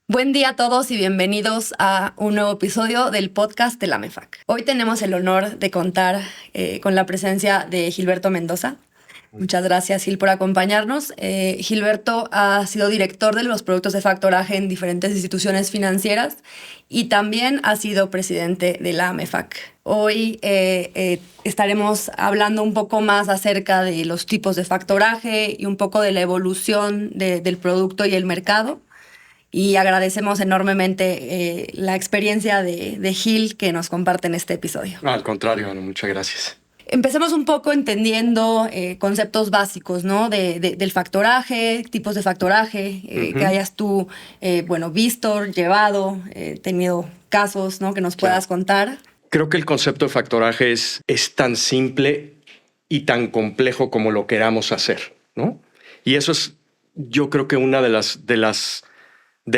Buen día a todos y bienvenidos a un nuevo episodio del podcast de la MEFAC. Hoy tenemos el honor de contar con la presencia de Gilberto Mendoza. Muchas gracias, Gil, por acompañarnos. Gilberto ha sido director de los productos de factoraje en diferentes instituciones financieras y también ha sido presidente de la MEFAC. Hoy estaremos hablando un poco más acerca de los tipos de factoraje y un poco de la evolución del producto y el mercado. Y agradecemos enormemente la experiencia de Gil que nos comparte en este episodio. Al contrario, Ana, muchas gracias. Empecemos un poco entendiendo conceptos básicos, ¿no? Del factoraje, tipos de factoraje, que hayas tú, visto, llevado, tenido casos, ¿no? Que nos puedas contar. Creo que el concepto de factoraje es tan simple y tan complejo como lo queramos hacer, ¿no? Y eso es, yo creo que una de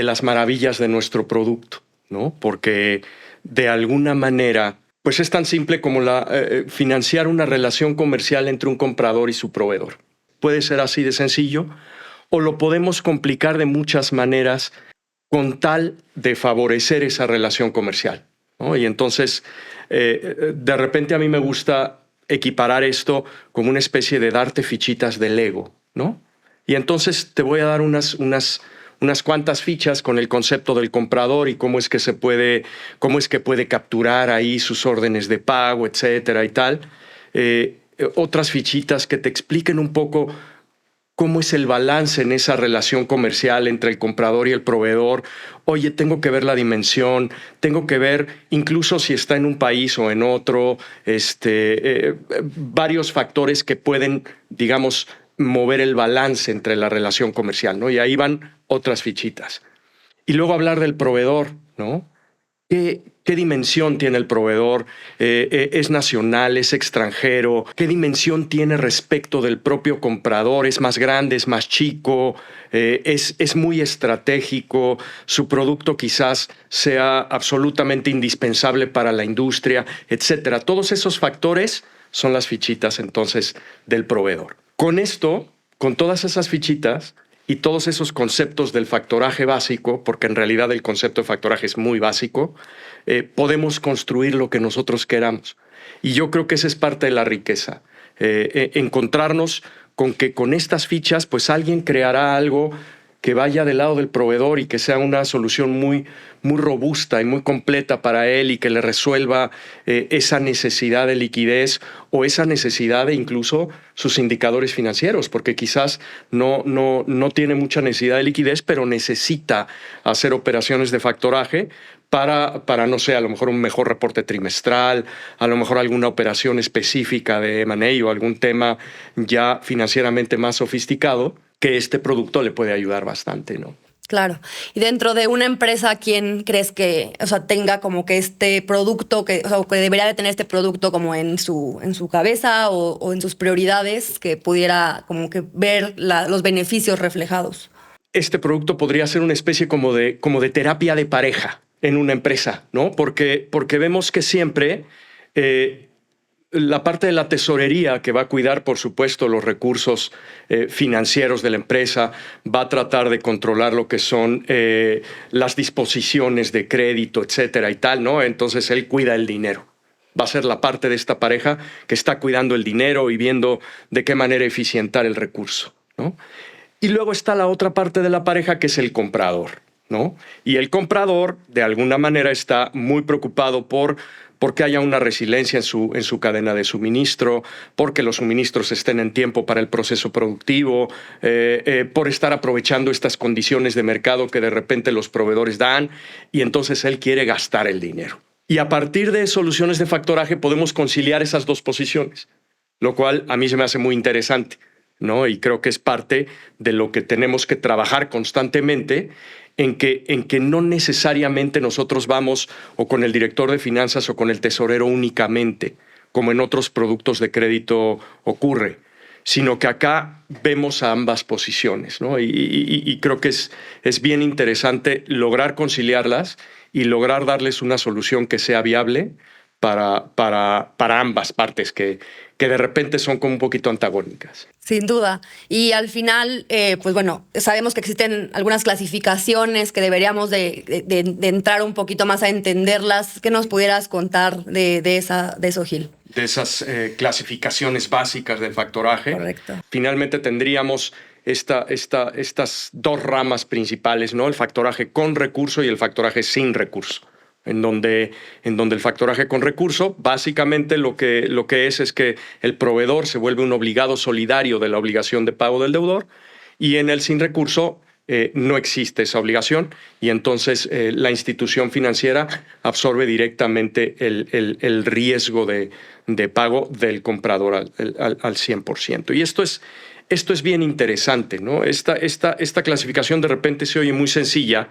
las maravillas de nuestro producto, ¿no? Porque de alguna manera, pues es tan simple como financiar una relación comercial entre un comprador y su proveedor. Puede ser así de sencillo, o lo podemos complicar de muchas maneras con tal de favorecer esa relación comercial, ¿no? Y entonces, de repente a mí me gusta equiparar esto como una especie de darte fichitas de Lego, ¿no? Y entonces te voy a dar unas cuantas fichas con el concepto del comprador y cómo es que puede capturar ahí sus órdenes de pago, etcétera y tal. Otras fichitas que te expliquen un poco cómo es el balance en esa relación comercial entre el comprador y el proveedor. Oye, tengo que ver la dimensión, tengo que ver incluso si está en un país o en otro, varios factores que pueden, digamos, mover el balance entre la relación comercial, ¿no? Y ahí van otras fichitas. Y luego hablar del proveedor, ¿no? ¿Qué dimensión tiene el proveedor? ¿Es nacional? ¿Es extranjero? ¿Qué dimensión tiene respecto del propio comprador? ¿Es más grande? ¿Es más chico? ¿Es muy estratégico? ¿Su producto quizás sea absolutamente indispensable para la industria? Etcétera. Todos esos factores son las fichitas entonces del proveedor. Con esto, con todas esas fichitas y todos esos conceptos del factoraje básico, porque en realidad el concepto de factoraje es muy básico, podemos construir lo que nosotros queramos. Y yo creo que esa es parte de la riqueza. Encontrarnos con que con estas fichas, pues alguien creará algo que vaya del lado del proveedor y que sea una solución muy robusta y muy completa para él y que le resuelva esa necesidad de liquidez o esa necesidad de incluso sus indicadores financieros, porque quizás no tiene mucha necesidad de liquidez, pero necesita hacer operaciones de factoraje para, no sé, a lo mejor un mejor reporte trimestral, a lo mejor alguna operación específica de M&A o algún tema ya financieramente más sofisticado, que este producto le puede ayudar bastante, ¿no? Claro. Y dentro de una empresa, ¿quién crees que, tenga como que este producto, que debería de tener este producto como en su cabeza o en sus prioridades, que pudiera como que ver los beneficios reflejados? Este producto podría ser una especie como de terapia de pareja en una empresa, ¿no? Porque vemos que siempre la parte de la tesorería, que va a cuidar, por supuesto, los recursos financieros de la empresa, va a tratar de controlar lo que son las disposiciones de crédito, etcétera y tal, ¿no? Entonces él cuida el dinero. Va a ser la parte de esta pareja que está cuidando el dinero y viendo de qué manera eficientar el recurso, ¿no? Y luego está la otra parte de la pareja, que es el comprador, ¿no? Y el comprador, de alguna manera, está muy preocupado porque haya una resiliencia en su cadena de suministro, porque los suministros estén en tiempo para el proceso productivo, por estar aprovechando estas condiciones de mercado que de repente los proveedores dan, y entonces él quiere gastar el dinero. Y a partir de soluciones de factoraje podemos conciliar esas dos posiciones, lo cual a mí se me hace muy interesante, ¿no? Y creo que es parte de lo que tenemos que trabajar constantemente, en que no necesariamente nosotros vamos o con el director de finanzas o con el tesorero únicamente, como en otros productos de crédito ocurre, sino que acá vemos a ambas posiciones, ¿no? Y creo que es bien interesante lograr conciliarlas y lograr darles una solución que sea viable para ambas partes que de repente son como un poquito antagónicas. Sin duda. Y al final, pues bueno, sabemos que existen algunas clasificaciones que deberíamos de entrar un poquito más a entenderlas. ¿Qué nos pudieras contar de eso, Gil? De esas clasificaciones básicas del factoraje. Correcto. Finalmente tendríamos estas dos ramas principales, ¿no? El factoraje con recurso y el factoraje sin recurso. En donde el factoraje con recurso, básicamente lo que es que el proveedor se vuelve un obligado solidario de la obligación de pago del deudor, y en el sin recurso no existe esa obligación, y entonces la institución financiera absorbe directamente el riesgo de pago del comprador al 100%. Y esto es bien interesante, ¿no? Esta clasificación de repente se oye muy sencilla,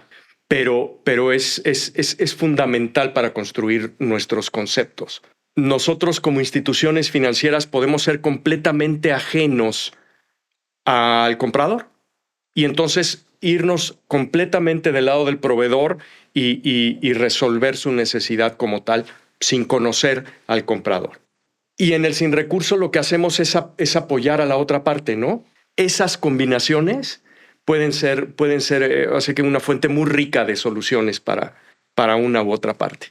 pero es fundamental para construir nuestros conceptos. Nosotros como instituciones financieras podemos ser completamente ajenos al comprador y entonces irnos completamente del lado del proveedor y resolver su necesidad como tal sin conocer al comprador. Y en el sin recurso lo que hacemos es apoyar a la otra parte, ¿no? Esas combinaciones pueden ser así que una fuente muy rica de soluciones para una u otra parte.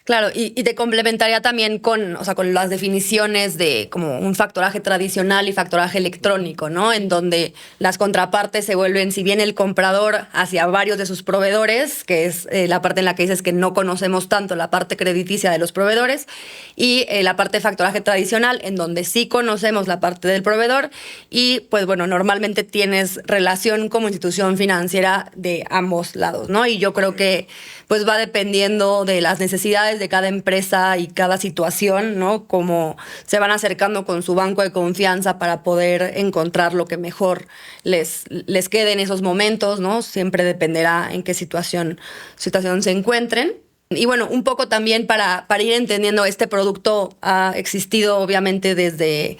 Claro, y te complementaría también con las definiciones de como un factoraje tradicional y factoraje electrónico, ¿no? En donde las contrapartes se vuelven, si bien el comprador hacia varios de sus proveedores, que es la parte en la que dices que no conocemos tanto la parte crediticia de los proveedores, y la parte de factoraje tradicional, en donde sí conocemos la parte del proveedor, y pues bueno, normalmente tienes relación como institución financiera de ambos lados, ¿no? Y yo creo que pues va dependiendo de las necesidades de cada empresa y cada situación, ¿no? Cómo se van acercando con su banco de confianza para poder encontrar lo que mejor les quede en esos momentos, ¿no? Siempre dependerá en qué situación se encuentren. Y bueno, un poco también para ir entendiendo, este producto ha existido obviamente desde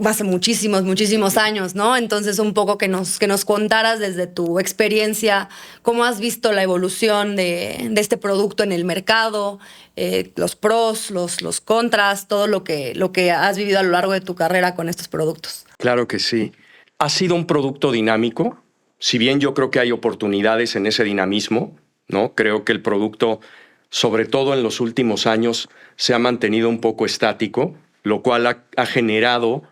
hace muchísimos años, ¿no? Entonces, un poco que nos contaras desde tu experiencia, cómo has visto la evolución de este producto en el mercado, los pros, los contras, todo lo que has vivido a lo largo de tu carrera con estos productos. Claro que sí. Ha sido un producto dinámico, si bien yo creo que hay oportunidades en ese dinamismo, ¿no? Creo que el producto, sobre todo en los últimos años, se ha mantenido un poco estático, lo cual ha generado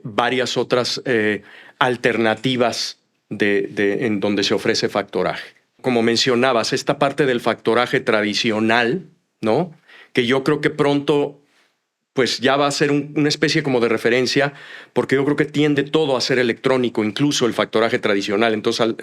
varias otras alternativas en donde se ofrece factoraje. Como mencionabas, esta parte del factoraje tradicional, ¿no? Que yo creo que pronto pues ya va a ser una especie como de referencia, porque yo creo que tiende todo a ser electrónico, incluso el factoraje tradicional. Entonces,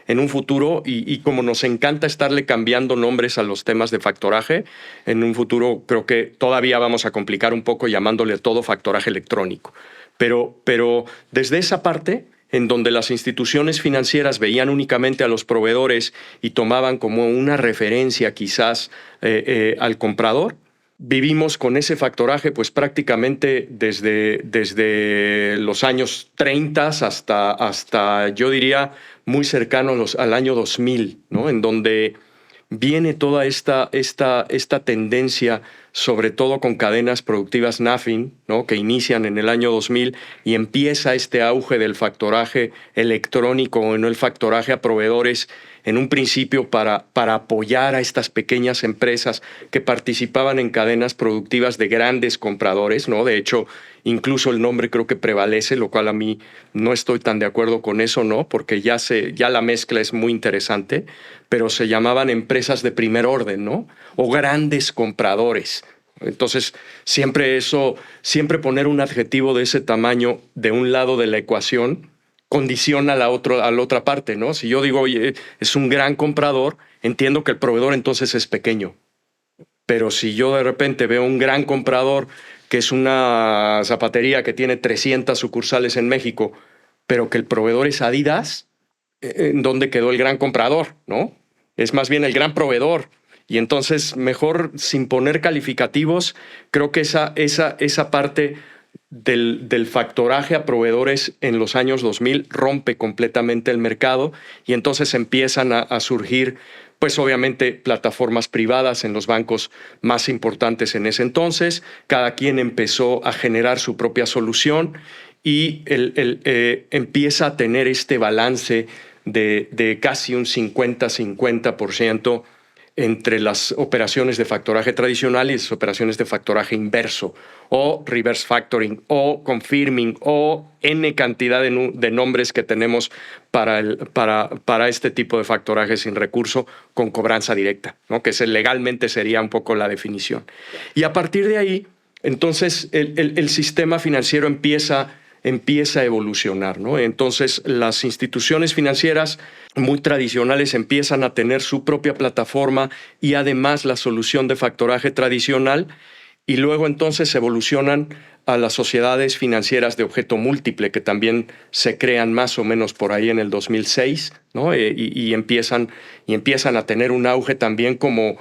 en un futuro, y como nos encanta estarle cambiando nombres a los temas de factoraje, en un futuro creo que todavía vamos a complicar un poco llamándole todo factoraje electrónico. Pero desde esa parte, en donde las instituciones financieras veían únicamente a los proveedores y tomaban como una referencia quizás al comprador, vivimos con ese factoraje pues prácticamente desde los años 30 hasta yo diría muy cercano al año 2000, ¿no? En donde viene toda esta tendencia, sobre todo con cadenas productivas NAFIN, ¿no? Que inician en el año 2000 y empieza este auge del factoraje electrónico o no el factoraje a proveedores en un principio para apoyar a estas pequeñas empresas que participaban en cadenas productivas de grandes compradores, ¿no? De hecho, incluso el nombre creo que prevalece, lo cual a mí no estoy tan de acuerdo con eso, ¿no? Porque ya la mezcla es muy interesante, pero se llamaban empresas de primer orden, ¿no? O grandes compradores. Entonces, siempre poner un adjetivo de ese tamaño de un lado de la ecuación condiciona a la otra parte, ¿no? Si yo digo, oye, es un gran comprador, entiendo que el proveedor entonces es pequeño. Pero si yo de repente veo un gran comprador que es una zapatería que tiene 300 sucursales en México, pero que el proveedor es Adidas, ¿en dónde quedó el gran comprador, no? Es más bien el gran proveedor. Y entonces, mejor sin poner calificativos, creo que esa parte del factoraje a proveedores en los años 2000 rompe completamente el mercado y entonces empiezan a surgir pues obviamente plataformas privadas en los bancos más importantes en ese entonces. Cada quien empezó a generar su propia solución y empieza a tener este balance de casi un 50-50% entre las operaciones de factoraje tradicional y las operaciones de factoraje inverso, o reverse factoring, o confirming, o N cantidad de nombres que tenemos para este tipo de factoraje sin recurso con cobranza directa, ¿no? Que legalmente sería un poco la definición. Y a partir de ahí, entonces, el sistema financiero empieza a evolucionar, ¿no? Entonces, las instituciones financieras muy tradicionales empiezan a tener su propia plataforma y además la solución de factoraje tradicional, y luego entonces evolucionan a las sociedades financieras de objeto múltiple, que también se crean más o menos por ahí en el 2006, ¿no? y empiezan a tener un auge también como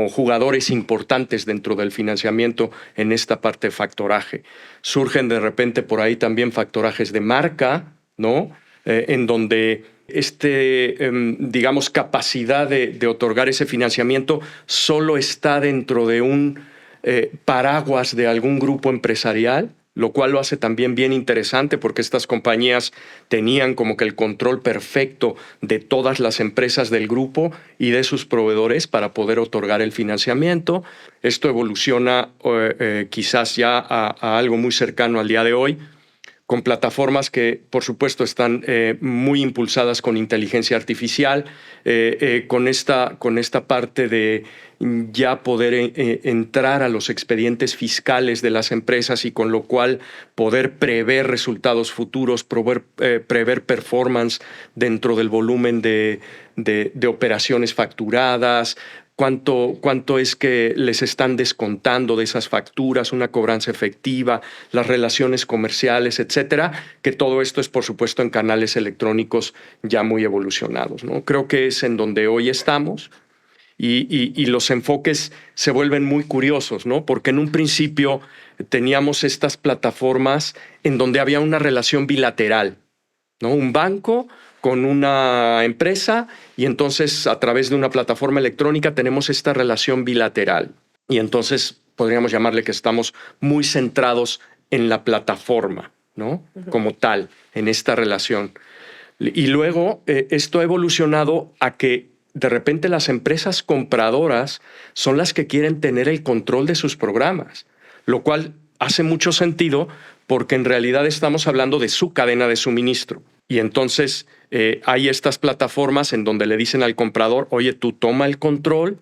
jugadores importantes dentro del financiamiento en esta parte de factoraje. Surgen de repente por ahí también factorajes de marca, ¿no? En donde digamos, capacidad de otorgar ese financiamiento solo está dentro de un paraguas de algún grupo empresarial, lo cual lo hace también bien interesante porque estas compañías tenían como que el control perfecto de todas las empresas del grupo y de sus proveedores para poder otorgar el financiamiento. Esto evoluciona quizás ya a algo muy cercano al día de hoy, con plataformas que, por supuesto, están muy impulsadas con inteligencia artificial, con esta parte de ya poder entrar a los expedientes fiscales de las empresas y con lo cual poder prever resultados futuros, prever performance dentro del volumen de operaciones facturadas, cuánto es que les están descontando de esas facturas, una cobranza efectiva, las relaciones comerciales, etcétera, que todo esto es, por supuesto, en canales electrónicos ya muy evolucionados, ¿no? Creo que es en donde hoy estamos y los enfoques se vuelven muy curiosos, ¿no? Porque en un principio teníamos estas plataformas en donde había una relación bilateral, ¿no? Un banco con una empresa y entonces a través de una plataforma electrónica tenemos esta relación bilateral. Y entonces podríamos llamarle que estamos muy centrados en la plataforma, ¿no? Como tal, en esta relación. Y luego esto ha evolucionado a que de repente las empresas compradoras son las que quieren tener el control de sus programas, lo cual hace mucho sentido porque en realidad estamos hablando de su cadena de suministro. Y entonces hay estas plataformas en donde le dicen al comprador, oye, tú toma el control,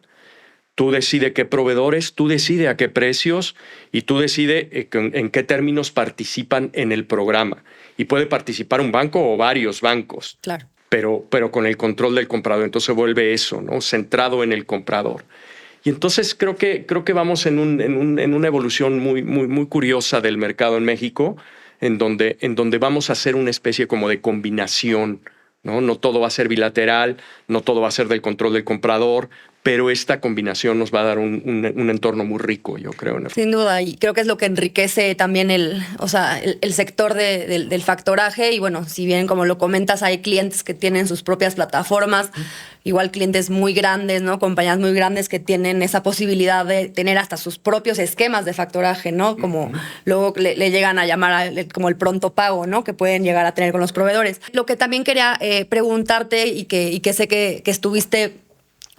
tú decide qué proveedores, tú decide a qué precios y tú decide en qué términos participan en el programa. Y puede participar un banco o varios bancos. Claro. Pero con el control del comprador. Entonces se vuelve eso, ¿no? Centrado en el comprador. Y entonces creo que vamos en una evolución muy curiosa del mercado en México, en donde vamos a hacer una especie como de combinación, ¿no? No todo va a ser bilateral, no todo va a ser del control del comprador, pero esta combinación nos va a dar un entorno muy rico, yo creo. Sin duda, y creo que es lo que enriquece también el sector del factoraje. Y bueno, si bien, como lo comentas, hay clientes que tienen sus propias plataformas, igual clientes muy grandes, ¿no? Compañías muy grandes que tienen esa posibilidad de tener hasta sus propios esquemas de factoraje, ¿no? Como luego le llegan a llamar como el pronto pago, ¿no? Que pueden llegar a tener con los proveedores. Lo que también quería preguntarte y que sé que estuviste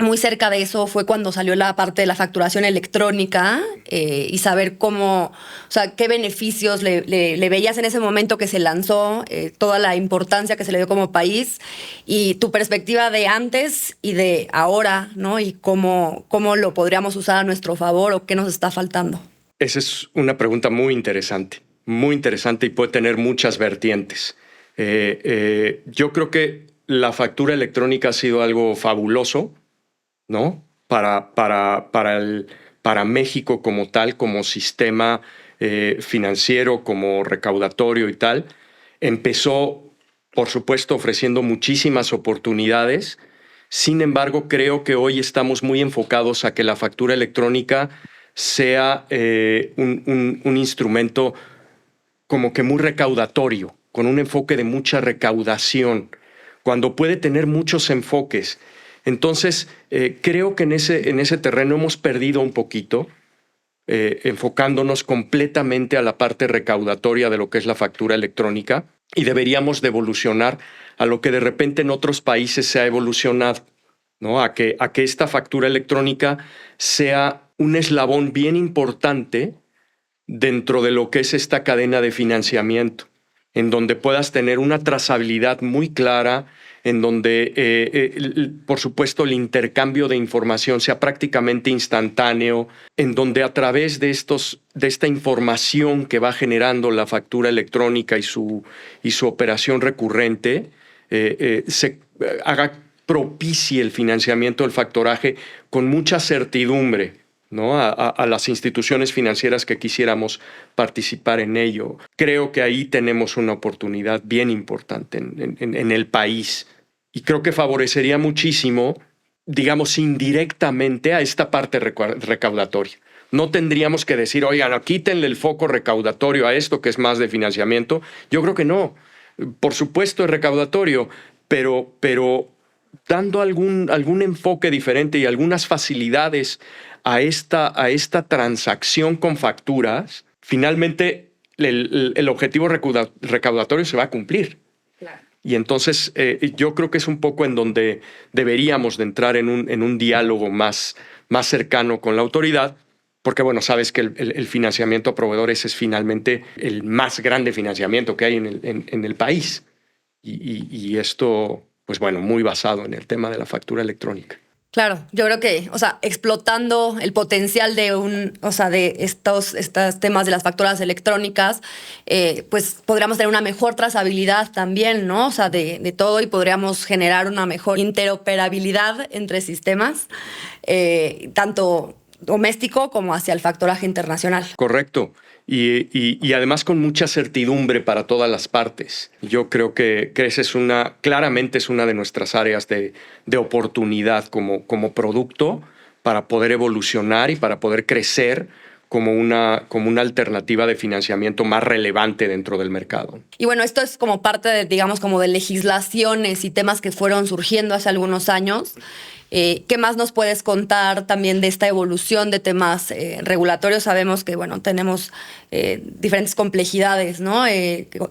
muy cerca de eso fue cuando salió la parte de la facturación electrónica y saber cómo, o sea, qué beneficios le veías en ese momento que se lanzó, toda la importancia que se le dio como país y tu perspectiva de antes y de ahora, ¿no? Y cómo lo podríamos usar a nuestro favor o qué nos está faltando. Esa es una pregunta muy interesante y puede tener muchas vertientes. Yo creo que la factura electrónica ha sido algo fabuloso, ¿no? Para México como tal, como sistema financiero, como recaudatorio y tal. Empezó, por supuesto, ofreciendo muchísimas oportunidades. Sin embargo, creo que hoy estamos muy enfocados a que la factura electrónica sea un instrumento como que muy recaudatorio, con un enfoque de mucha recaudación, cuando puede tener muchos enfoques. Entonces, creo que en ese terreno hemos perdido un poquito, enfocándonos completamente a la parte recaudatoria de lo que es la factura electrónica, y deberíamos de evolucionar a lo que de repente en otros países se ha evolucionado, ¿no? A que esta factura electrónica sea un eslabón bien importante dentro de lo que es esta cadena de financiamiento, en donde puedas tener una trazabilidad muy clara, en donde, por supuesto, el intercambio de información sea prácticamente instantáneo, en donde a través de esta información que va generando la factura electrónica y su operación recurrente, se propicie el financiamiento del factoraje con mucha certidumbre, ¿no? A las instituciones financieras que quisiéramos participar en ello. Creo que ahí tenemos una oportunidad bien importante en el país, y creo que favorecería muchísimo, digamos, indirectamente a esta parte recaudatoria. No tendríamos que decir, oigan, quítenle el foco recaudatorio a esto que es más de financiamiento. Yo creo que no. Por supuesto es recaudatorio, pero dando algún enfoque diferente y algunas facilidades a esta transacción con facturas, finalmente el objetivo recaudatorio se va a cumplir. Claro. Y entonces yo creo que es un poco en donde deberíamos de entrar en un diálogo más cercano con la autoridad, porque bueno, sabes que el financiamiento a proveedores es finalmente el más grande financiamiento que hay en el país. Y esto, pues bueno, muy basado en el tema de la factura electrónica. Claro, yo creo que, explotando el potencial de estos temas de las facturas electrónicas, pues podríamos tener una mejor trazabilidad también, ¿no? De todo, y podríamos generar una mejor interoperabilidad entre sistemas, tanto doméstico como hacia el factoraje internacional. Correcto. Y además con mucha certidumbre para todas las partes. Yo creo que claramente es una de nuestras áreas de oportunidad como producto para poder evolucionar y para poder crecer como una alternativa de financiamiento más relevante dentro del mercado. Y bueno, esto es como parte de, digamos, como de legislaciones y temas que fueron surgiendo hace algunos años. ¿Qué más nos puedes contar también de esta evolución de temas regulatorios? Sabemos que, bueno, tenemos diferentes complejidades, ¿no?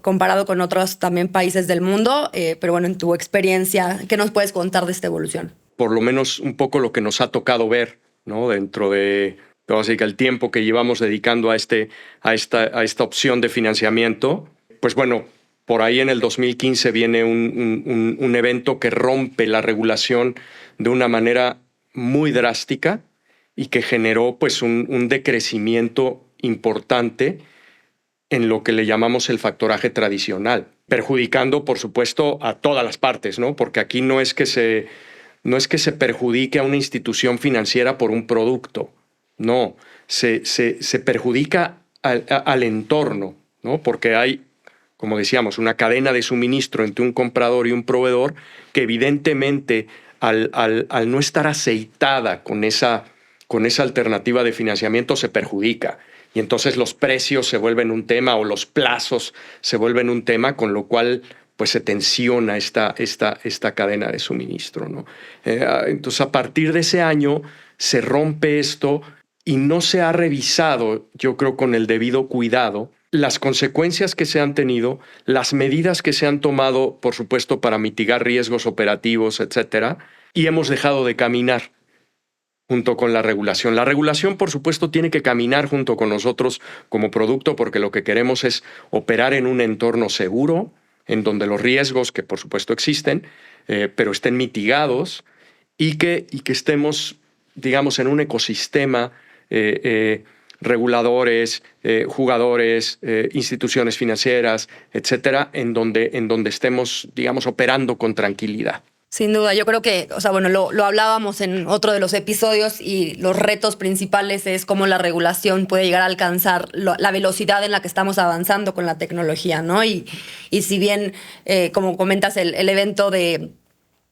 Comparado con otros también países del mundo, pero bueno, en tu experiencia, ¿qué nos puedes contar de esta evolución? Por lo menos un poco lo que nos ha tocado ver, ¿no? Dentro de el tiempo que llevamos dedicando a esta opción de financiamiento, pues bueno, por ahí en el 2015 viene un evento que rompe la regulación de una manera muy drástica y que generó pues un decrecimiento importante en lo que le llamamos el factoraje tradicional, perjudicando, por supuesto, a todas las partes, ¿no? Porque aquí no es que se perjudique a una institución financiera por un producto, no, se perjudica al entorno, ¿no? Porque hay, como decíamos, una cadena de suministro entre un comprador y un proveedor que evidentemente al no estar aceitada con esa alternativa de financiamiento se perjudica. Y entonces los precios se vuelven un tema o los plazos se vuelven un tema, con lo cual pues se tensiona esta cadena de suministro, ¿no? Entonces a partir de ese año se rompe esto y no se ha revisado, yo creo, con el debido cuidado, las consecuencias que se han tenido, las medidas que se han tomado, por supuesto, para mitigar riesgos operativos, etcétera, y hemos dejado de caminar junto con la regulación. La regulación, por supuesto, tiene que caminar junto con nosotros como producto, porque lo que queremos es operar en un entorno seguro, en donde los riesgos, que por supuesto existen, pero estén mitigados y que estemos, digamos, en un ecosistema reguladores, jugadores, instituciones financieras, etcétera, en donde estemos, digamos, operando con tranquilidad. Sin duda, yo creo que, lo hablábamos en otro de los episodios, y los retos principales es cómo la regulación puede llegar a alcanzar la velocidad en la que estamos avanzando con la tecnología, ¿no? Y si bien, como comentas, el evento de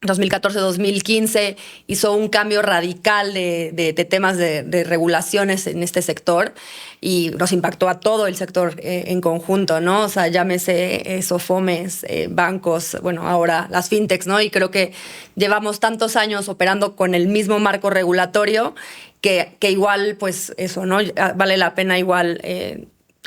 2014-2015 hizo un cambio radical de temas de regulaciones en este sector y nos impactó a todo el sector en conjunto, ¿no? O sea, llámese Sofomes, bancos, bueno, ahora las fintechs, ¿no? Y creo que llevamos tantos años operando con el mismo marco regulatorio que igual, pues eso, ¿no? Vale la pena igual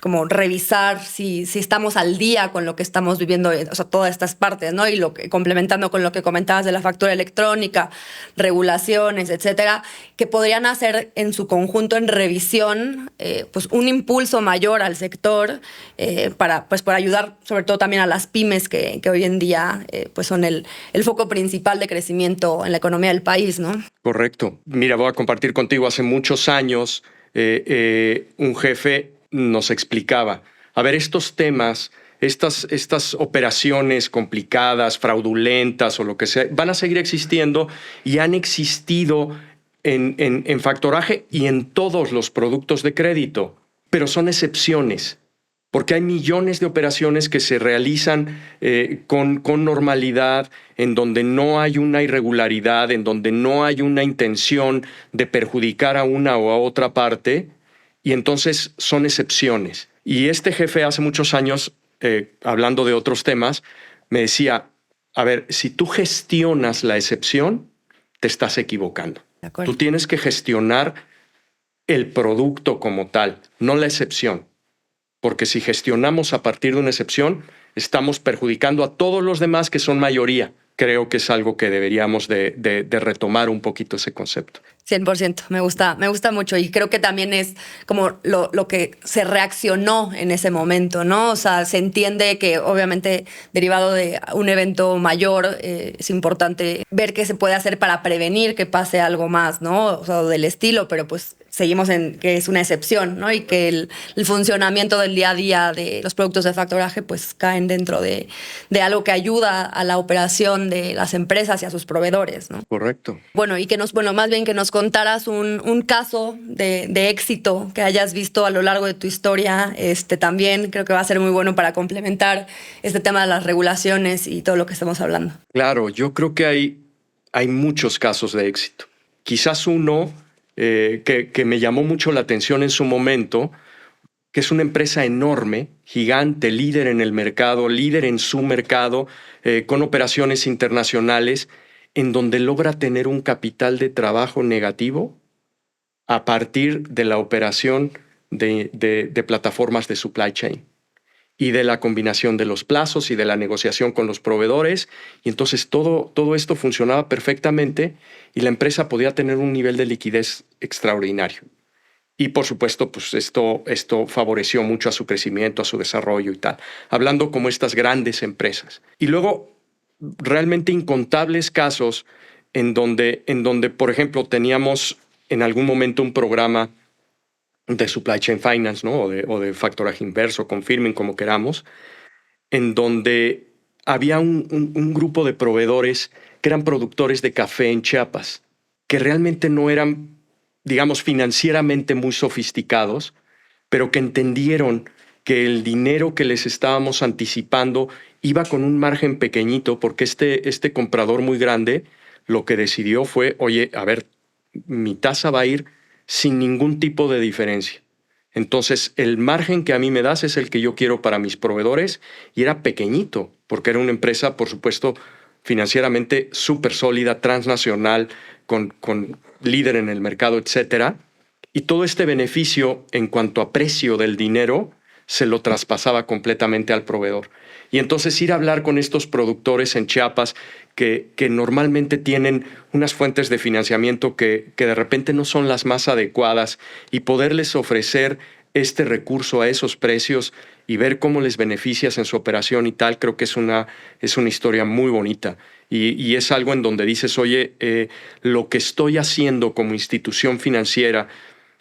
como revisar si estamos al día con lo que estamos viviendo, o sea, todas estas partes, ¿no? Y complementando con lo que comentabas de la factura electrónica, regulaciones, etcétera, que podrían hacer en su conjunto en revisión, pues un impulso mayor al sector para ayudar sobre todo también a las pymes que hoy en día pues son el foco principal de crecimiento en la economía del país, ¿no? Correcto. Mira, voy a compartir contigo, hace muchos años un jefe nos explicaba, a ver, estos temas, estas operaciones complicadas, fraudulentas o lo que sea, van a seguir existiendo y han existido en factoraje y en todos los productos de crédito, pero son excepciones, porque hay millones de operaciones que se realizan con normalidad, en donde no hay una irregularidad, en donde no hay una intención de perjudicar a una o a otra parte, y entonces son excepciones. Y este jefe hace muchos años, hablando de otros temas, me decía, a ver, si tú gestionas la excepción, te estás equivocando. Tú tienes que gestionar el producto como tal, no la excepción. Porque si gestionamos a partir de una excepción, estamos perjudicando a todos los demás que son mayoría. Creo que es algo que deberíamos de retomar un poquito ese concepto. 100%, me gusta mucho y creo que también es como lo que se reaccionó en ese momento, ¿no? O sea, se entiende que obviamente derivado de un evento mayor es importante ver qué se puede hacer para prevenir que pase algo más, ¿no? O sea, del estilo, pero pues seguimos en que es una excepción, ¿no? Y que el funcionamiento del día a día de los productos de factoraje pues caen dentro de algo que ayuda a la operación de las empresas y a sus proveedores, ¿no? Correcto. Bueno, y más bien que nos contaras un caso de éxito que hayas visto a lo largo de tu historia, también creo que va a ser muy bueno para complementar este tema de las regulaciones y todo lo que estamos hablando. Claro, yo creo que hay muchos casos de éxito. Quizás uno que me llamó mucho la atención en su momento, que es una empresa enorme, gigante, líder en el mercado, líder en su mercado, con operaciones internacionales, en donde logra tener un capital de trabajo negativo a partir de la operación de plataformas de supply chain y de la combinación de los plazos y de la negociación con los proveedores. Y entonces todo esto funcionaba perfectamente y la empresa podía tener un nivel de liquidez extraordinario. Y por supuesto, pues esto favoreció mucho a su crecimiento, a su desarrollo y tal. Hablando como estas grandes empresas. Y luego, realmente incontables casos en donde, por ejemplo, teníamos en algún momento un programa de supply chain finance, ¿no? o de factoraje inverso, confirming, como queramos, en donde había un grupo de proveedores que eran productores de café en Chiapas, que realmente no eran, digamos, financieramente muy sofisticados, pero que entendieron que el dinero que les estábamos anticipando iba con un margen pequeñito, porque este comprador muy grande lo que decidió fue, oye, a ver, mi tasa va a ir sin ningún tipo de diferencia. Entonces, el margen que a mí me das es el que yo quiero para mis proveedores, y era pequeñito, porque era una empresa, por supuesto, financieramente súper sólida, transnacional, con líder en el mercado, etcétera. Y todo este beneficio en cuanto a precio del dinero se lo traspasaba completamente al proveedor. Y entonces ir a hablar con estos productores en Chiapas que normalmente tienen unas fuentes de financiamiento que de repente no son las más adecuadas, y poderles ofrecer este recurso a esos precios y ver cómo les beneficias en su operación y tal, creo que es una historia muy bonita. Y es algo en donde dices, oye, lo que estoy haciendo como institución financiera,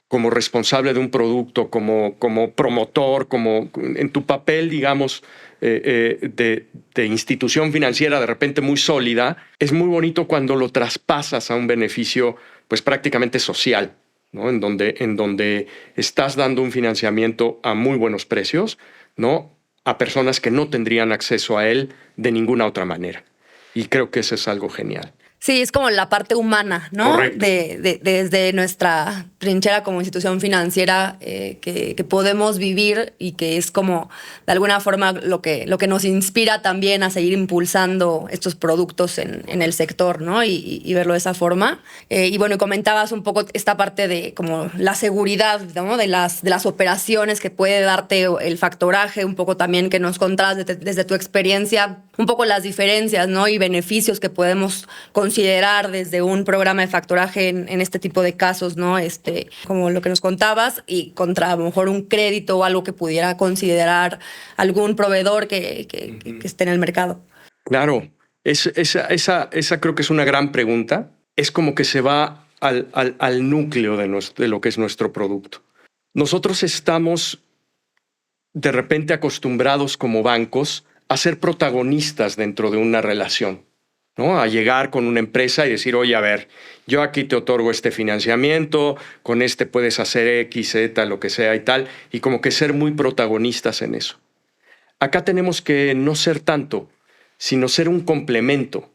como responsable de un producto, como promotor, como en tu papel, digamos, de institución financiera de repente muy sólida, es muy bonito cuando lo traspasas a un beneficio pues prácticamente social, ¿no? En donde estás dando un financiamiento a muy buenos precios, ¿no? A personas que no tendrían acceso a él de ninguna otra manera. Y creo que eso es algo genial. Sí, es como la parte humana, ¿no? Correcto. Desde nuestra trinchera como institución financiera que podemos vivir y que es como de alguna forma lo que nos inspira también a seguir impulsando estos productos en el sector, ¿no? Y verlo de esa forma. Y bueno, comentabas un poco esta parte de como la seguridad, ¿no? De las operaciones que puede darte el factoraje, un poco también que nos contabas desde tu experiencia, un poco las diferencias, ¿no? Y beneficios que podemos considerar desde un programa de factoraje en este tipo de casos, ¿no? Como lo que nos contabas, y contra a lo mejor un crédito o algo que pudiera considerar algún proveedor que esté en el mercado. Claro, esa creo que es una gran pregunta. Es como que se va al núcleo de lo que es nuestro producto. Nosotros estamos de repente acostumbrados como bancos a ser protagonistas dentro de una relación, ¿no? A llegar con una empresa y decir, oye, a ver, yo aquí te otorgo este financiamiento, con este puedes hacer X, Z, lo que sea y tal, y como que ser muy protagonistas en eso. Acá tenemos que no ser tanto, sino ser un complemento.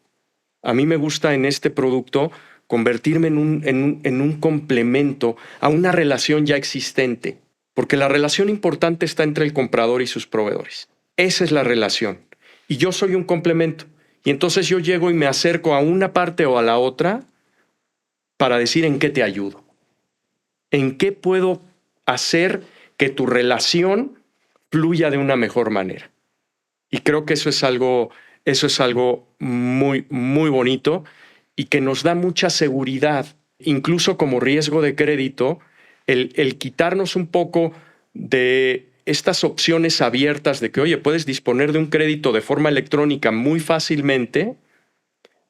A mí me gusta en este producto convertirme en un complemento a una relación ya existente, porque la relación importante está entre el comprador y sus proveedores. Esa es la relación. Y yo soy un complemento. Y entonces yo llego y me acerco a una parte o a la otra para decir en qué te ayudo. En qué puedo hacer que tu relación fluya de una mejor manera. Y creo que eso es algo muy, muy bonito y que nos da mucha seguridad, incluso como riesgo de crédito, el quitarnos un poco de estas opciones abiertas de que, oye, puedes disponer de un crédito de forma electrónica muy fácilmente,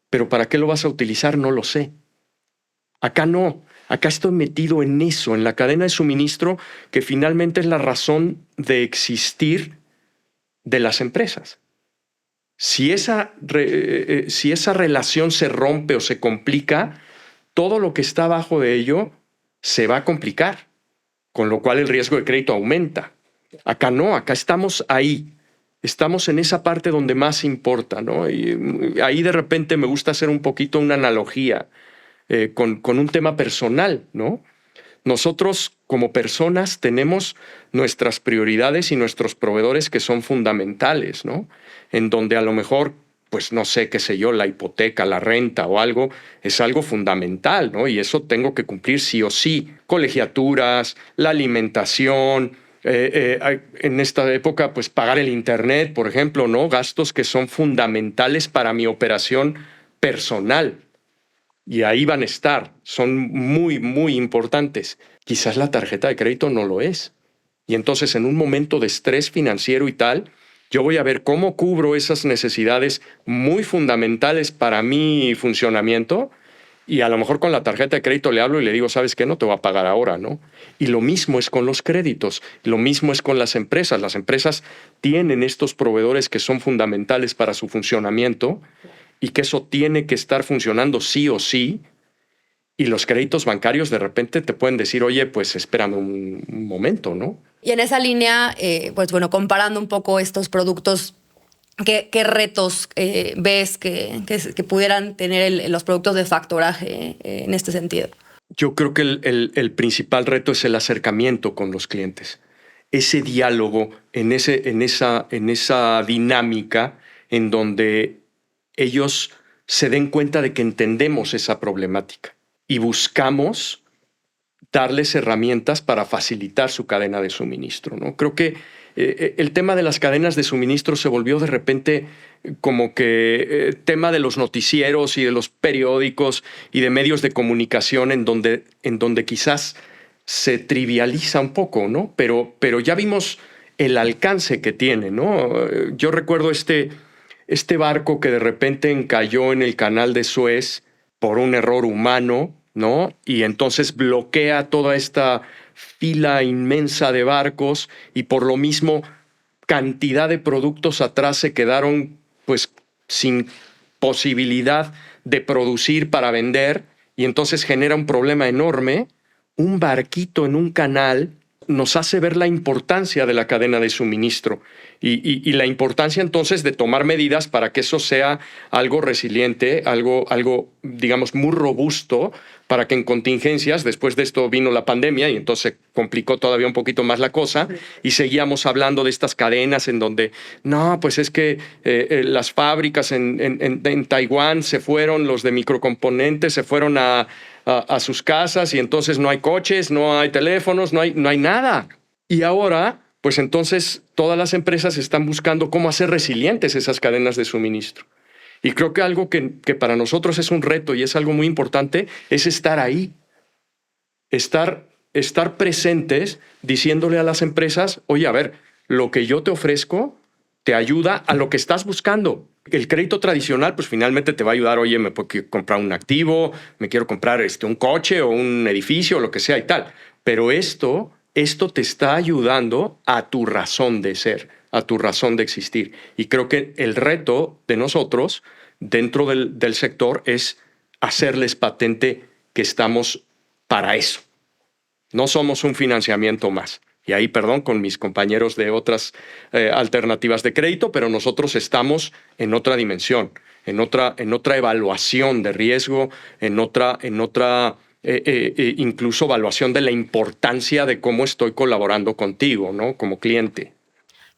pero ¿para qué lo vas a utilizar? No lo sé. Acá no. Acá estoy metido en eso, en la cadena de suministro, que finalmente es la razón de existir de las empresas. Si esa relación se rompe o se complica, todo lo que está abajo de ello se va a complicar, con lo cual el riesgo de crédito aumenta. Acá no, acá estamos ahí. Estamos en esa parte donde más importa, ¿no? Y ahí de repente me gusta hacer un poquito una analogía con un tema personal, ¿no? Nosotros como personas tenemos nuestras prioridades y nuestros proveedores que son fundamentales, ¿no? En donde a lo mejor, pues no sé, qué sé yo, la hipoteca, la renta o algo, es algo fundamental, ¿no? Y eso tengo que cumplir sí o sí. Colegiaturas, la alimentación, en esta época, pues pagar el internet, por ejemplo, ¿no? Gastos que son fundamentales para mi operación personal. Y ahí van a estar, son muy, muy importantes. Quizás la tarjeta de crédito no lo es. Y entonces en un momento de estrés financiero y tal, yo voy a ver cómo cubro esas necesidades muy fundamentales para mi funcionamiento y a lo mejor con la tarjeta de crédito le hablo y le digo, ¿sabes qué? No te voy a pagar ahora, ¿no? Y lo mismo es con los créditos, lo mismo es con las empresas. Las empresas tienen estos proveedores que son fundamentales para su funcionamiento y que eso tiene que estar funcionando sí o sí, y los créditos bancarios de repente te pueden decir, oye, pues espérame un momento, ¿no? Y en esa línea, pues bueno, comparando un poco estos productos, ¿qué retos ves que pudieran tener los productos de factoraje en este sentido? Yo creo que el principal reto es el acercamiento con los clientes. Ese diálogo, en esa dinámica en donde ellos se den cuenta de que entendemos esa problemática y buscamos darles herramientas para facilitar su cadena de suministro, ¿no? Creo que el tema de las cadenas de suministro se volvió de repente como que tema de los noticieros y de los periódicos y de medios de comunicación en donde quizás se trivializa un poco, ¿no? Pero ya vimos el alcance que tiene, ¿no? Yo recuerdo este barco que de repente encalló en el canal de Suez por un error humano, ¿no? Y entonces bloquea toda esta fila inmensa de barcos y por lo mismo cantidad de productos atrás se quedaron pues sin posibilidad de producir para vender y entonces genera un problema enorme. Un barquito en un canal nos hace ver la importancia de la cadena de suministro y la importancia entonces de tomar medidas para que eso sea algo resiliente, algo, digamos, muy robusto, para que en contingencias, después de esto vino la pandemia y entonces complicó todavía un poquito más la cosa y seguíamos hablando de estas cadenas en donde, no, pues es que las fábricas en Taiwán se fueron, los de microcomponentes se fueron a sus casas y entonces no hay coches, no hay teléfonos, no hay nada. Y ahora, pues entonces todas las empresas están buscando cómo hacer resilientes esas cadenas de suministro. Y creo que algo que para nosotros es un reto y es algo muy importante es estar ahí, estar presentes diciéndole a las empresas, oye, a ver, lo que yo te ofrezco te ayuda a lo que estás buscando. El crédito tradicional, pues finalmente te va a ayudar, oye, me puedo comprar un activo, me quiero comprar un coche o un edificio o lo que sea y tal. Pero esto te está ayudando a tu razón de ser, a tu razón de existir. Y creo que el reto de nosotros dentro del sector es hacerles patente que estamos para eso. No somos un financiamiento más. Y ahí, perdón, con mis compañeros de otras alternativas de crédito, pero nosotros estamos en otra dimensión, en otra evaluación de riesgo, en otra incluso evaluación de la importancia de cómo estoy colaborando contigo, ¿no? Como cliente.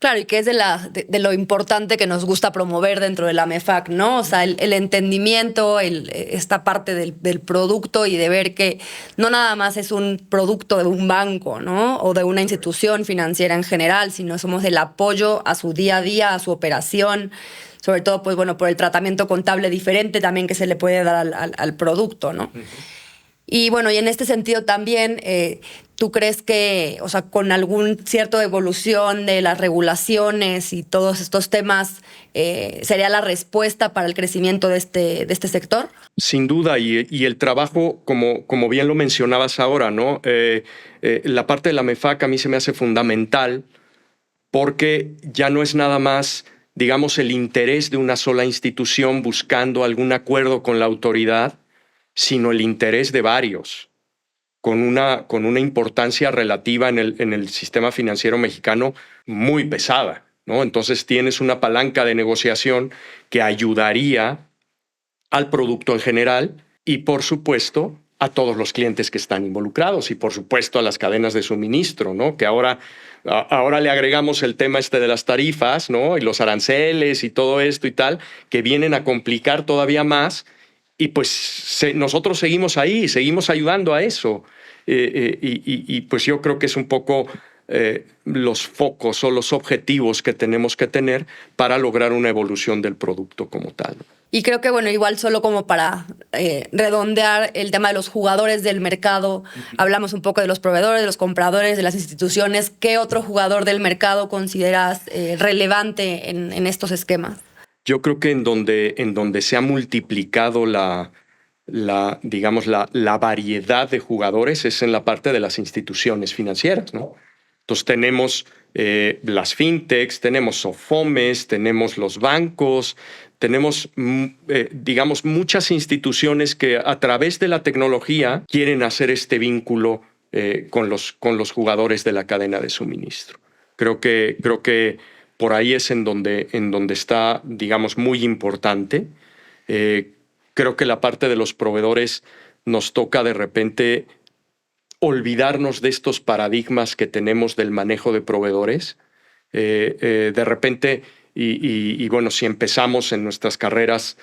Claro, y que es de lo importante que nos gusta promover dentro de la MEFAC, ¿no? O sea, el entendimiento, esta parte del producto y de ver que no nada más es un producto de un banco, ¿no? O de una institución financiera en general, sino somos el apoyo a su día a día, a su operación, sobre todo, pues bueno, por el tratamiento contable diferente también que se le puede dar al producto, ¿no? Uh-huh. Y bueno, y en este sentido también, ¿tú crees que, o sea, con algún cierto evolución de las regulaciones y todos estos temas, sería la respuesta para el crecimiento de este sector? Sin duda, y el trabajo, como bien lo mencionabas ahora, ¿no? La parte de la MEFAC a mí se me hace fundamental porque ya no es nada más, digamos, el interés de una sola institución buscando algún acuerdo con la autoridad, sino el interés de varios, con una importancia relativa en el sistema financiero mexicano muy pesada, ¿no? Entonces tienes una palanca de negociación que ayudaría al producto en general y, por supuesto, a todos los clientes que están involucrados y, por supuesto, a las cadenas de suministro, ¿no? Que ahora le agregamos el tema de las tarifas, ¿no? Y los aranceles y todo esto y tal, que vienen a complicar todavía más. Y pues nosotros seguimos ahí, seguimos ayudando a eso. Y pues yo creo que es un poco los focos o los objetivos que tenemos que tener para lograr una evolución del producto como tal. Y creo que, bueno, igual solo como para redondear el tema de los jugadores del mercado, hablamos un poco de los proveedores, de los compradores, de las instituciones. ¿Qué otro jugador del mercado consideras relevante en estos esquemas? Yo creo que en donde se ha multiplicado digamos, la variedad de jugadores es en la parte de las instituciones financieras, ¿no? Entonces tenemos las fintechs, tenemos Sofomes, tenemos los bancos, tenemos, digamos, muchas instituciones que a través de la tecnología quieren hacer este vínculo con los jugadores de la cadena de suministro. Creo que por ahí es en donde está, digamos, muy importante. Creo que la parte de los proveedores nos toca de repente olvidarnos de estos paradigmas que tenemos del manejo de proveedores. De repente, y bueno, si empezamos en nuestras carreras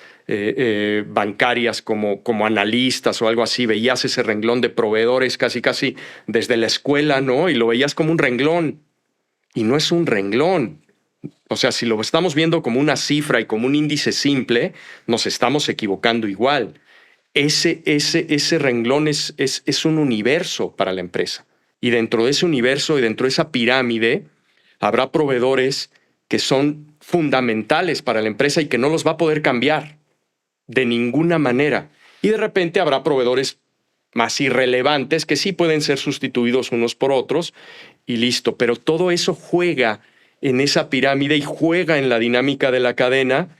bancarias como analistas o algo así, veías ese renglón de proveedores casi desde la escuela, ¿no? Y lo veías como un renglón. Y no es un renglón. O sea, si lo estamos viendo como una cifra y como un índice simple, nos estamos equivocando igual. Ese renglón es un universo para la empresa. Y dentro de ese universo y dentro de esa pirámide habrá proveedores que son fundamentales para la empresa y que no los va a poder cambiar de ninguna manera. Y de repente habrá proveedores más irrelevantes que sí pueden ser sustituidos unos por otros y listo. Pero todo eso juega en esa pirámide y juega en la dinámica de la cadena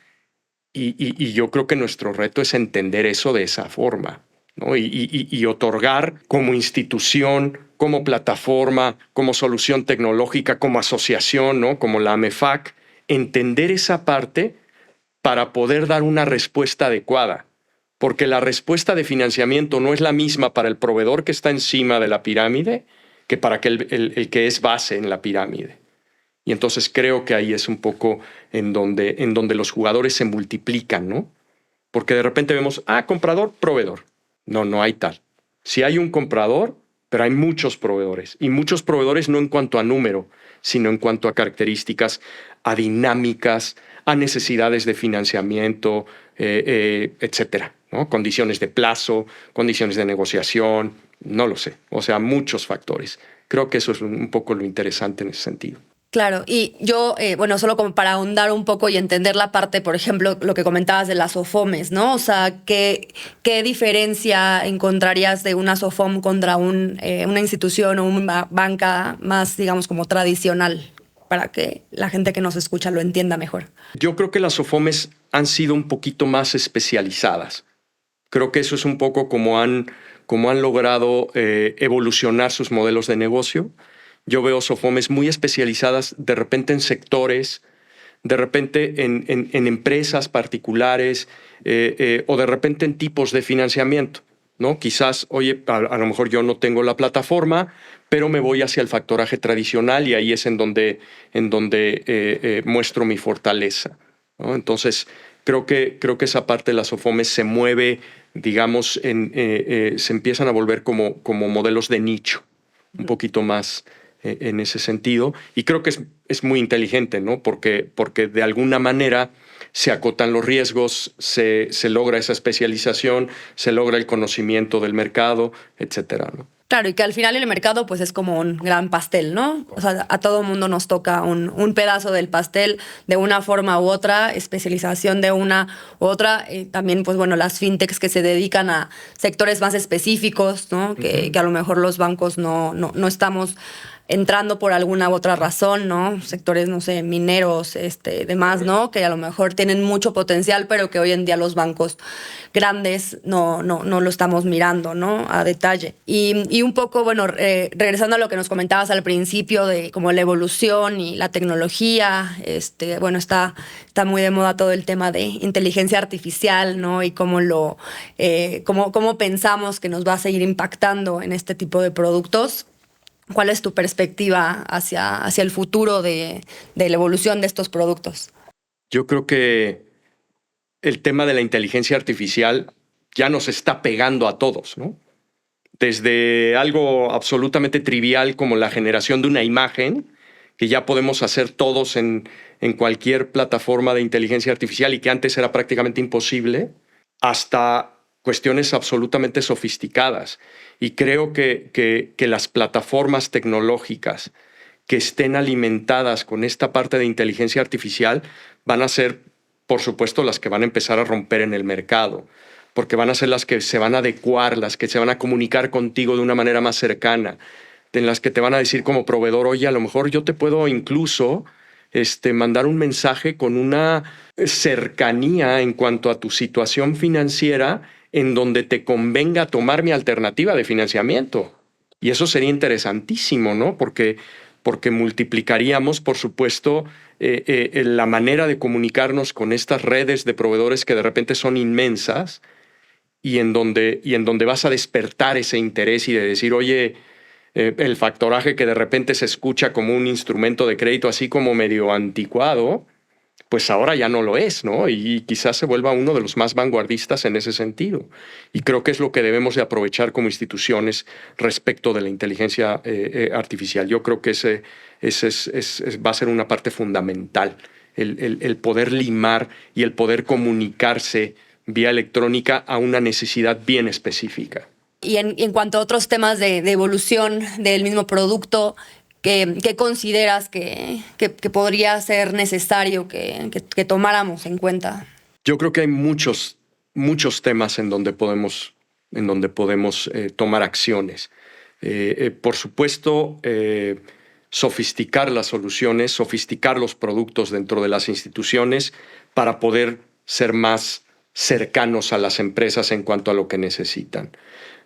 y yo creo que nuestro reto es entender eso de esa forma. ¿no? Y otorgar como institución, como plataforma, como solución tecnológica, como asociación, ¿no? Como la AMEFAC, entender esa parte para poder dar una respuesta adecuada. Porque la respuesta de financiamiento no es la misma para el proveedor que está encima de la pirámide que para el que es base en la pirámide. Y entonces creo que ahí es un poco en donde los jugadores se multiplican, ¿no? Porque de repente vemos, comprador, proveedor. No, no hay tal. Sí hay un comprador, pero hay muchos proveedores. Y muchos proveedores no en cuanto a número, sino en cuanto a características, a dinámicas, a necesidades de financiamiento, etcétera, ¿no? Condiciones de plazo, condiciones de negociación, no lo sé. O sea, muchos factores. Creo que eso es un poco lo interesante en ese sentido. Claro, y yo, bueno, solo como para ahondar un poco y entender la parte, por ejemplo, lo que comentabas de las SOFOMES, ¿no? O sea, ¿qué diferencia encontrarías de una SOFOM contra una institución o una banca más, digamos, como tradicional, para que la gente que nos escucha lo entienda mejor? Yo creo que las SOFOMES han sido un poquito más especializadas. Creo que eso es un poco como han logrado evolucionar sus modelos de negocio. Yo veo SOFOMES muy especializadas de repente en sectores, de repente en empresas particulares o de repente en tipos de financiamiento, ¿no? Quizás, oye, a lo mejor yo no tengo la plataforma, pero me voy hacia el factoraje tradicional y ahí es en donde muestro mi fortaleza, ¿no? Entonces, creo que esa parte de las SOFOMES se mueve, digamos, se empiezan a volver como modelos de nicho, un poquito más en ese sentido. Y creo que es muy inteligente, ¿no? Porque de alguna manera se acotan los riesgos, se logra esa especialización, se logra el conocimiento del mercado, etcétera, ¿no? Claro, y que al final el mercado pues es como un gran pastel, ¿no? O sea, a todo mundo nos toca un pedazo del pastel de una forma u otra, especialización de una u otra. También, pues bueno, las fintechs que se dedican a sectores más específicos, ¿no? Que a lo mejor los bancos no estamos entrando por alguna u otra razón, ¿no? Sectores, no sé, mineros, demás, ¿no? Que a lo mejor tienen mucho potencial, pero que hoy en día los bancos grandes no lo estamos mirando, ¿no? A detalle. Y un poco, bueno, regresando a lo que nos comentabas al principio de como la evolución y la tecnología, bueno, está muy de moda todo el tema de inteligencia artificial, ¿no? Y cómo cómo pensamos que nos va a seguir impactando en este tipo de productos. ¿Cuál es tu perspectiva hacia el futuro de la evolución de estos productos? Yo creo que el tema de la inteligencia artificial ya nos está pegando a todos, ¿no? Desde algo absolutamente trivial como la generación de una imagen, que ya podemos hacer todos en cualquier plataforma de inteligencia artificial y que antes era prácticamente imposible, hasta cuestiones absolutamente sofisticadas. Y creo que las plataformas tecnológicas que estén alimentadas con esta parte de inteligencia artificial van a ser, por supuesto, las que van a empezar a romper en el mercado, porque van a ser las que se van a adecuar, las que se van a comunicar contigo de una manera más cercana, en las que te van a decir como proveedor, oye, a lo mejor yo te puedo incluso mandar un mensaje con una cercanía en cuanto a tu situación financiera en donde te convenga tomar mi alternativa de financiamiento. Y eso sería interesantísimo, ¿no? Porque multiplicaríamos, por supuesto, la manera de comunicarnos con estas redes de proveedores que de repente son inmensas y en donde vas a despertar ese interés y de decir, oye, el factoraje que de repente se escucha como un instrumento de crédito así como medio anticuado, pues ahora ya no lo es, ¿no? Y quizás se vuelva uno de los más vanguardistas en ese sentido. Y creo que es lo que debemos de aprovechar como instituciones respecto de la inteligencia artificial. Yo creo que ese va a ser una parte fundamental, el poder limar y el poder comunicarse vía electrónica a una necesidad bien específica. Y en cuanto a otros temas de evolución del mismo producto, ¿qué consideras que podría ser necesario que tomáramos en cuenta? Yo creo que hay muchos temas en donde podemos tomar acciones. Por supuesto, sofisticar las soluciones, sofisticar los productos dentro de las instituciones para poder ser más cercanos a las empresas en cuanto a lo que necesitan.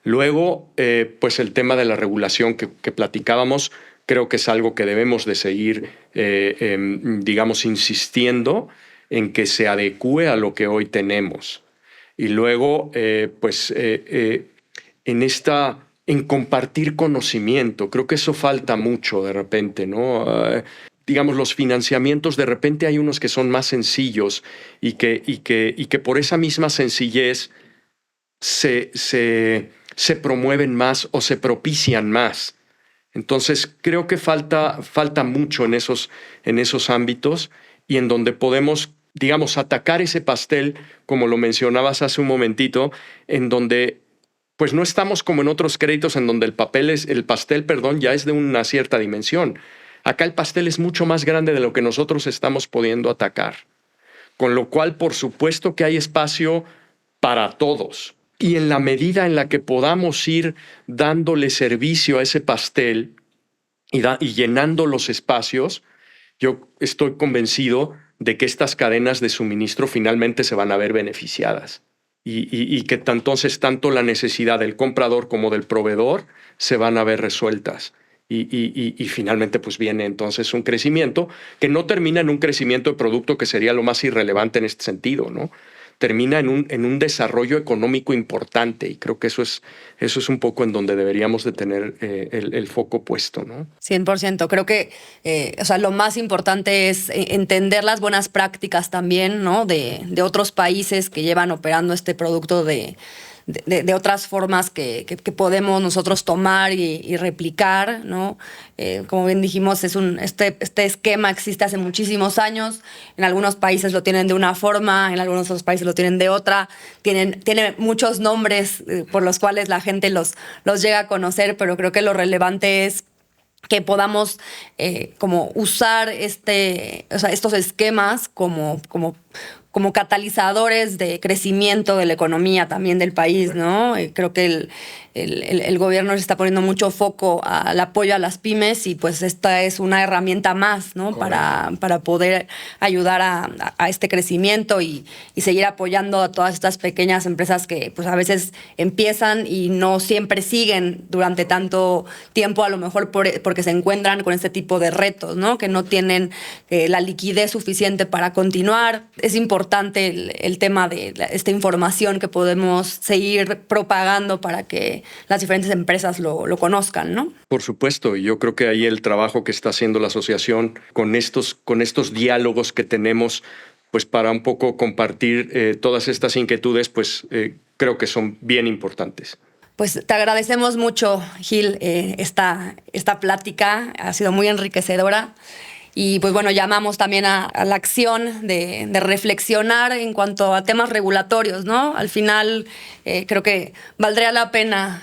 Luego, pues el tema de la regulación que platicábamos, creo que es algo que debemos de seguir, digamos, insistiendo en que se adecue a lo que hoy tenemos. Y luego, en compartir conocimiento, creo que eso falta mucho de repente, ¿no? Digamos, los financiamientos, de repente hay unos que son más sencillos y que por esa misma sencillez se promueven más o se propician más. Entonces, creo que falta mucho en esos ámbitos y en donde podemos, digamos, atacar ese pastel, como lo mencionabas hace un momentito, en donde pues no estamos como en otros créditos en donde el pastel, ya es de una cierta dimensión. Acá el pastel es mucho más grande de lo que nosotros estamos pudiendo atacar. Con lo cual, por supuesto que hay espacio para todos. Y en la medida en la que podamos ir dándole servicio a ese pastel y llenando los espacios, yo estoy convencido de que estas cadenas de suministro finalmente se van a ver beneficiadas. Y que entonces tanto la necesidad del comprador como del proveedor se van a ver resueltas. Y finalmente pues viene entonces un crecimiento que no termina en un crecimiento de producto que sería lo más irrelevante en este sentido, ¿no? Termina en un desarrollo económico importante y creo que eso es un poco en donde deberíamos de tener el foco puesto, ¿no? 100%. Creo que lo más importante es entender las buenas prácticas también, ¿no? de otros países que llevan operando este producto de otras formas que podemos nosotros tomar y replicar, ¿no? Como bien dijimos, este esquema existe hace muchísimos años. En algunos países lo tienen de una forma, en algunos otros países lo tienen de otra. Tiene muchos nombres por los cuales la gente los llega a conocer, pero creo que lo relevante es que podamos como usar estos esquemas como catalizadores de crecimiento de la economía también del país, ¿no? Creo que el gobierno se está poniendo mucho foco al apoyo a las pymes y pues esta es una herramienta más, ¿no? Para poder ayudar a este crecimiento y seguir apoyando a todas estas pequeñas empresas que pues a veces empiezan y no siempre siguen durante tanto tiempo, a lo mejor porque se encuentran con este tipo de retos, ¿no? Que no tienen la liquidez suficiente para continuar. Es importante el tema de esta información que podemos seguir propagando para que las diferentes empresas lo conozcan, ¿no? Por supuesto, y yo creo que ahí el trabajo que está haciendo la asociación con estos diálogos que tenemos, pues para un poco compartir todas estas inquietudes, pues creo que son bien importantes. Pues te agradecemos mucho, Gil, esta plática. Ha sido muy enriquecedora. Y pues bueno, llamamos también a la acción de reflexionar en cuanto a temas regulatorios, ¿no? Al final creo que valdría la pena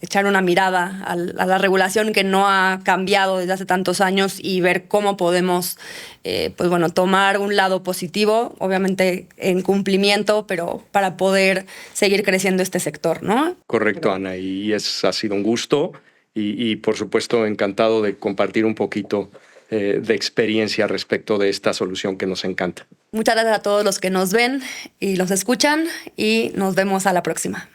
echar una mirada a la regulación que no ha cambiado desde hace tantos años y ver cómo podemos tomar un lado positivo, obviamente en cumplimiento, pero para poder seguir creciendo este sector, ¿no? Correcto, Ana, y ha sido un gusto y por supuesto encantado de compartir un poquito de experiencia respecto de esta solución que nos encanta. Muchas gracias a todos los que nos ven y los escuchan y nos vemos a la próxima.